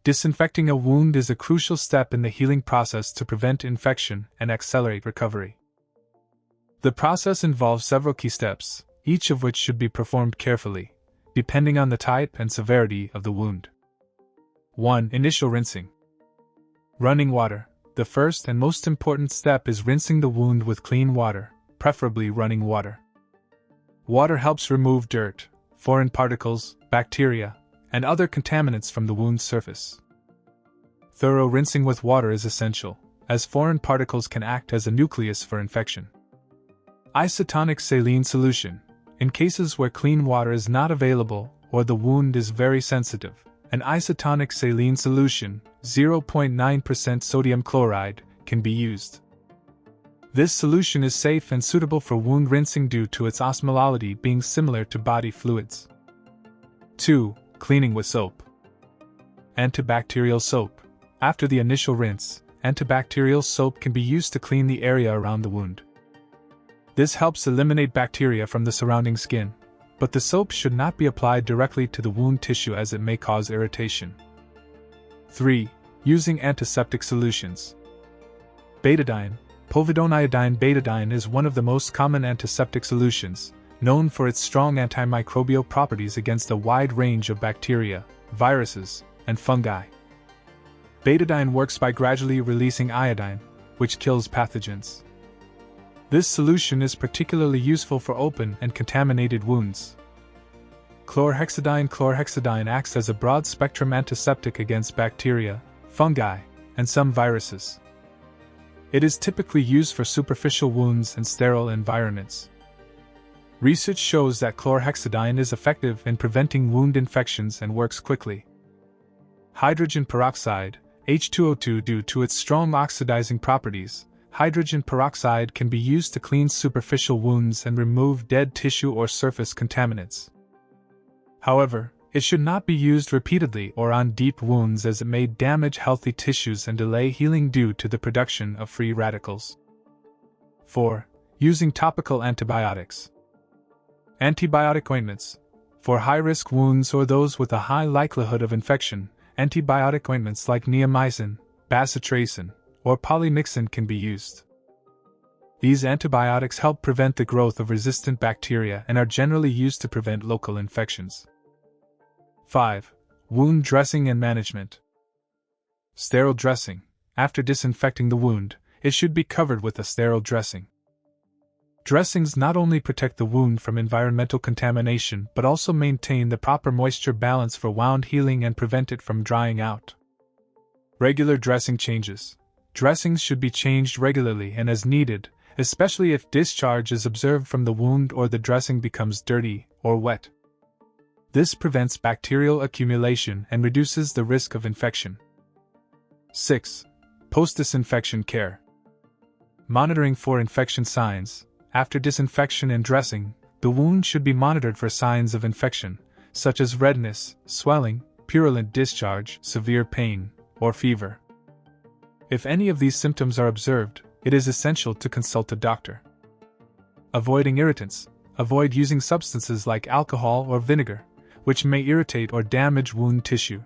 Disinfecting a wound is a crucial step in the healing process to prevent infection and accelerate recovery. The process involves several key steps, each of which should be performed carefully, depending on the type and severity of the wound. 1. Initial rinsing. Running water. The first and most important step is rinsing the wound with clean water, preferably running water. Water helps remove dirt, foreign particles, bacteria, and other contaminants from the wound's surface. Thorough rinsing with water is essential, as foreign particles can act as a nucleus for infection. Isotonic saline solution. In cases where clean water is not available or the wound is very sensitive, an isotonic saline solution, 0.9% sodium chloride, can be used. This solution is safe and suitable for wound rinsing due to its osmolality being similar to body fluids. 2. Cleaning with soap. Antibacterial soap. After the initial rinse, antibacterial soap can be used to clean the area around the wound. This helps eliminate bacteria from the surrounding skin, but the soap should not be applied directly to the wound tissue as it may cause irritation. 3. Using antiseptic solutions. Betadine. Povidone iodine. Betadine is one of the most common antiseptic solutions, known for its strong antimicrobial properties against a wide range of bacteria, viruses, and fungi. Betadine works by gradually releasing iodine, which kills pathogens. This solution is particularly useful for open and contaminated wounds. Chlorhexidine. Chlorhexidine acts as a broad-spectrum antiseptic against bacteria, fungi, and some viruses. It is typically used for superficial wounds and sterile environments. Research shows that chlorhexidine is effective in preventing wound infections and works quickly. Hydrogen peroxide, H2O2. Due to its strong oxidizing properties, hydrogen peroxide can be used to clean superficial wounds and remove dead tissue or surface contaminants. However, it should not be used repeatedly or on deep wounds as it may damage healthy tissues and delay healing due to the production of free radicals. 4. Using topical antibiotics. Antibiotic ointments. For high-risk wounds or those with a high likelihood of infection, antibiotic ointments like neomycin, bacitracin, or polymyxin can be used. These antibiotics help prevent the growth of resistant bacteria and are generally used to prevent local infections. 5. Wound dressing and management. Sterile dressing. After disinfecting the wound, it should be covered with a sterile dressing. Dressings not only protect the wound from environmental contamination but also maintain the proper moisture balance for wound healing and prevent it from drying out. Regular dressing changes. Dressings should be changed regularly and as needed, especially if discharge is observed from the wound or the dressing becomes dirty or wet. This prevents bacterial accumulation and reduces the risk of infection. 6. Post-disinfection care. Monitoring for infection signs. After disinfection and dressing, the wound should be monitored for signs of infection, such as redness, swelling, purulent discharge, severe pain, or fever. If any of these symptoms are observed, it is essential to consult a doctor. Avoiding irritants. Avoid using substances like alcohol or vinegar, which may irritate or damage wound tissue.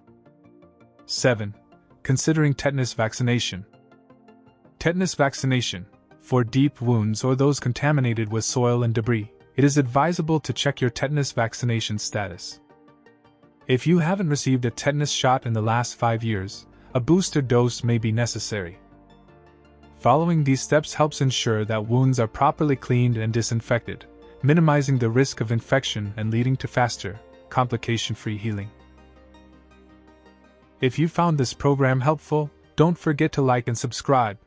7. Considering tetanus vaccination. Tetanus vaccination. For deep wounds or those contaminated with soil and debris, it is advisable to check your tetanus vaccination status. If you haven't received a tetanus shot in the last 5 years, a booster dose may be necessary. Following these steps helps ensure that wounds are properly cleaned and disinfected, minimizing the risk of infection and leading to faster, complication-free healing. If you found this program helpful, don't forget to like and subscribe.